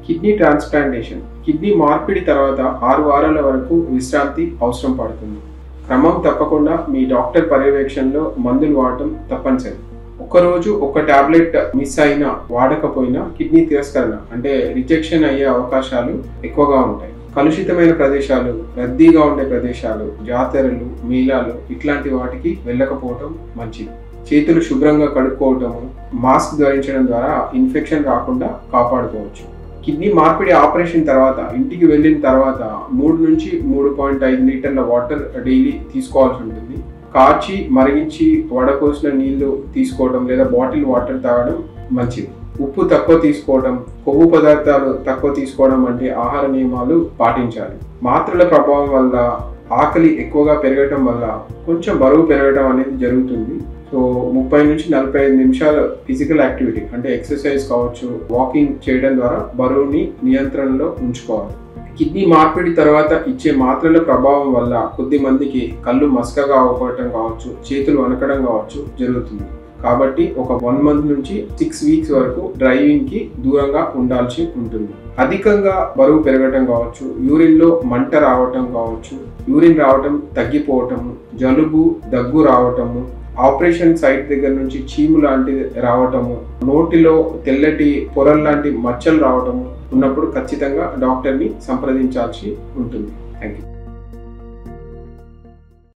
Kidney transplantation. Kidney మార్పిడి తర్వాత 6 వారాల వరకు విశ్రాంతి అవసరం పడుతుంది. క్రమం తప్పకుండా మీ డాక్టర్ పర్యవేక్షణలో మందులు వాడటం తప్పనిసరి. ఒక్కరోజు ఒక టాబ్లెట్ మిస్ అయినా వాడకపోయినా కిడ్నీ తిరస్కరణ అంటే రిజెక్షన్ అయ్యే అవకాశాలు ఎక్కువగా ఉంటాయి. కలుషితమైన ప్రదేశాలు, రద్దీగా ఉండే ప్రదేశాలు, జాతరలు, మేళాలు ఇట్లాంటి వాటికి వెళ్ళకపోవటం మంచిది. చేతులు శుభ్రంగా కడుక్కోవటము, మాస్క్ ధరించడం ద్వారా ఇన్ఫెక్షన్ రాకుండా కాపాడుకోవచ్చు. కిడ్నీ మార్పిడి ఆపరేషన్ తర్వాత ఇంటికి వెళ్ళిన తర్వాత 3 నుంచి 3.5 లీటర్ల వాటర్ డైలీ తీసుకోవాల్సి ఉంటుంది. కాచి మరిగించి వడపోసిన నీళ్లు తీసుకోవడం లేదా బాటిల్ వాటర్ తాగడం మంచిది. ఉప్పు తక్కువ తీసుకోవడం, కొవ్వు పదార్థాలు తక్కువ తీసుకోవడం వంటి ఆహార నియమాలు పాటించాలి. మాత్రల ప్రభావం వల్ల ఆకలి ఎక్కువగా పెరగటం వల్ల కొంచెం బరువు పెరగడం అనేది జరుగుతుంది. సో 30 నుంచి 45 నిమిషాలు ఫిజికల్ యాక్టివిటీ అంటే ఎక్సర్సైజ్ కావచ్చు, వాకింగ్ చేయడం ద్వారా బరువుని నియంత్రణలో ఉంచుకోవాలి. కిడ్నీ మార్పిడి తర్వాత ఇచ్చే మాత్రల ప్రభావం వల్ల కొద్ది మందికి కళ్ళు మసకగా అవ్వటం కావచ్చు, చేతులు వణకడం కావచ్చు జరుగుతుంది. కాబట్టి ఒక 1 మంత్ నుంచి 6 వీక్స్ వరకు డ్రైవింగ్ కి దూరంగా ఉండాల్సి ఉంటుంది. అధికంగా బరువు పెరగటం కావచ్చు, యూరిన్ లో మంట రావటం కావచ్చు, యూరిన్ రావటం తగ్గిపోవటము, జలుబు, దగ్గు రావటము, ఆపరేషన్ సైట్ దగ్గర నుంచి చీము లాంటిది రావటము, నోటిలో తెల్లటి పొరల్ లాంటి మచ్చలు రావటము ఉన్నప్పుడు ఖచ్చితంగా డాక్టర్ని సంప్రదించాల్సి ఉంటుంది. Thank you.